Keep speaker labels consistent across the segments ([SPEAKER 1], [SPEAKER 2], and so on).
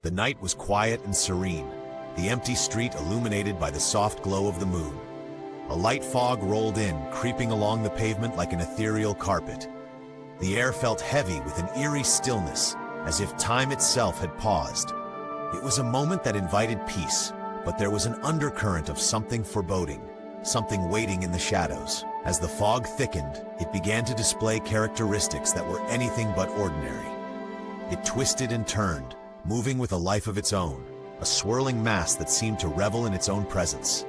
[SPEAKER 1] The night was quiet and serene, the empty street illuminated by the soft glow of the moon. A light fog rolled in, creeping along the pavement like an ethereal carpet. The air felt heavy with an eerie stillness, as if time itself had paused. It was a moment that invited peace, but there was an undercurrent of something foreboding, something waiting in the shadows. As the fog thickened, it began to display characteristics that were anything but ordinary. It twisted and turned, moving with a life of its own, a swirling mass that seemed to revel in its own presence.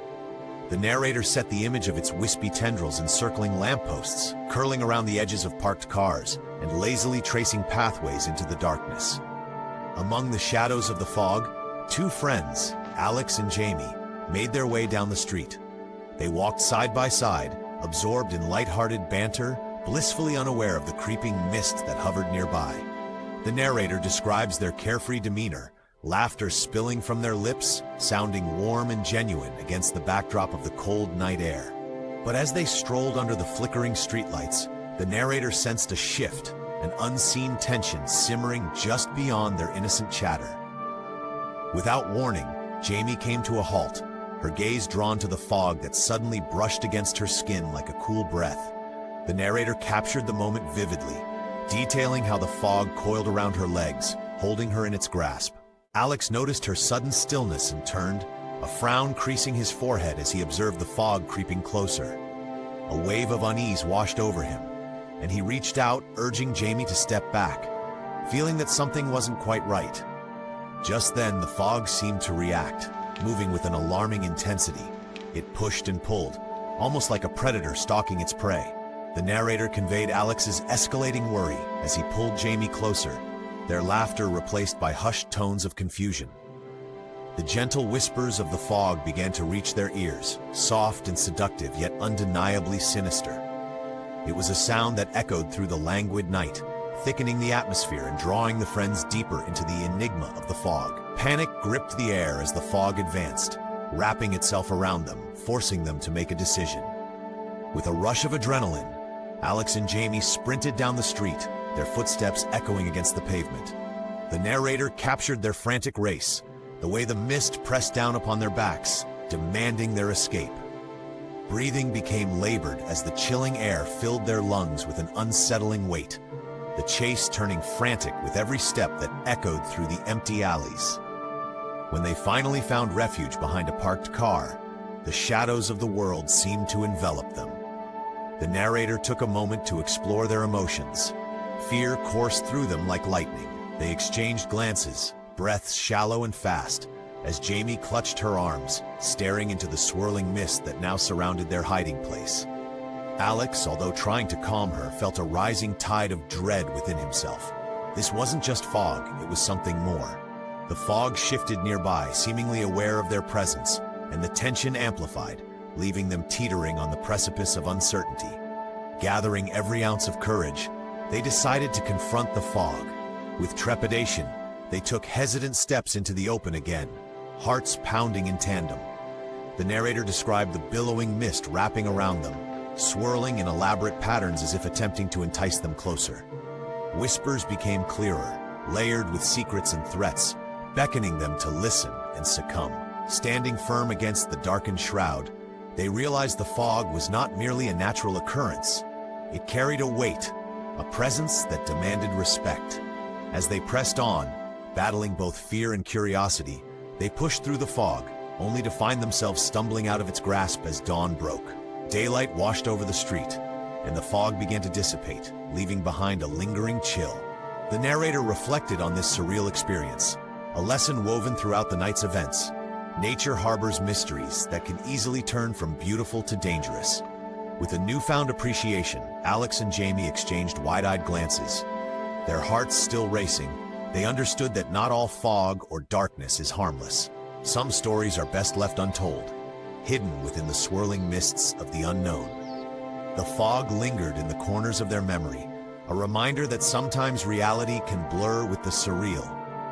[SPEAKER 1] The narrator set the image of its wispy tendrils encircling lampposts, curling around the edges of parked cars, and lazily tracing pathways into the darkness. Among the shadows of the fog, two friends, Alex and Jamie, made their way down the street. They walked side by side, absorbed in light-hearted banter, blissfully unaware of the creeping mist that hovered nearby. The narrator describes their carefree demeanor, laughter spilling from their lips, sounding warm and genuine against the backdrop of the cold night air. But as they strolled under the flickering streetlights, the narrator sensed a shift, an unseen tension simmering just beyond their innocent chatter. Without warning, Jamie came to a halt, her gaze drawn to the fog that suddenly brushed against her skin like a cool breath. The narrator captured the moment vividly, detailing how the fog coiled around her legs, holding her in its grasp. Alex noticed her sudden stillness and turned, a frown creasing his forehead as he observed the fog creeping closer. A wave of unease washed over him, and he reached out, urging Jamie to step back, feeling that something wasn't quite right. Just then, the fog seemed to react, moving with an alarming intensity. It pushed and pulled, almost like a predator stalking its prey. The narrator conveyed Alex's escalating worry as he pulled Jamie closer, their laughter replaced by hushed tones of confusion. The gentle whispers of the fog began to reach their ears, soft and seductive yet undeniably sinister. It was a sound that echoed through the languid night, thickening the atmosphere and drawing the friends deeper into the enigma of the fog. Panic gripped the air as the fog advanced, wrapping itself around them, forcing them to make a decision. With a rush of adrenaline, Alex and Jamie sprinted down the street, their footsteps echoing against the pavement. The narrator captured their frantic race, the way the mist pressed down upon their backs, demanding their escape. Breathing became labored as the chilling air filled their lungs with an unsettling weight, the chase turning frantic with every step that echoed through the empty alleys. When they finally found refuge behind a parked car, the shadows of the world seemed to envelop them. The narrator took a moment to explore their emotions. Fear coursed through them like lightning. They exchanged glances, breaths shallow and fast, as Jamie clutched her arms, staring into the swirling mist that now surrounded their hiding place. Alex, although trying to calm her, felt a rising tide of dread within himself. This wasn't just fog, it was something more. The fog shifted nearby, seemingly aware of their presence, and the tension amplified, leaving them teetering on the precipice of uncertainty. Gathering every ounce of courage, they decided to confront the fog. With trepidation, they took hesitant steps into the open again, hearts pounding in tandem. The narrator described the billowing mist wrapping around them, swirling in elaborate patterns as if attempting to entice them closer. Whispers became clearer, layered with secrets and threats, beckoning them to listen and succumb. Standing firm against the darkened shroud, they realized the fog was not merely a natural occurrence. It carried a weight, a presence that demanded respect. As they pressed on, battling both fear and curiosity, they pushed through the fog, only to find themselves stumbling out of its grasp as dawn broke. Daylight washed over the street, and the fog began to dissipate, leaving behind a lingering chill. The narrator reflected on this surreal experience, a lesson woven throughout the night's events. Nature harbors mysteries that can easily turn from beautiful to dangerous. With a newfound appreciation, Alex and Jamie exchanged wide-eyed glances. Their hearts still racing, they understood that not all fog or darkness is harmless. Some stories are best left untold, hidden within the swirling mists of the unknown. The fog lingered in the corners of their memory, a reminder that sometimes reality can blur with the surreal,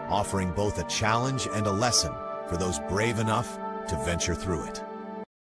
[SPEAKER 1] offering both a challenge and a lesson for those brave enough to venture through it.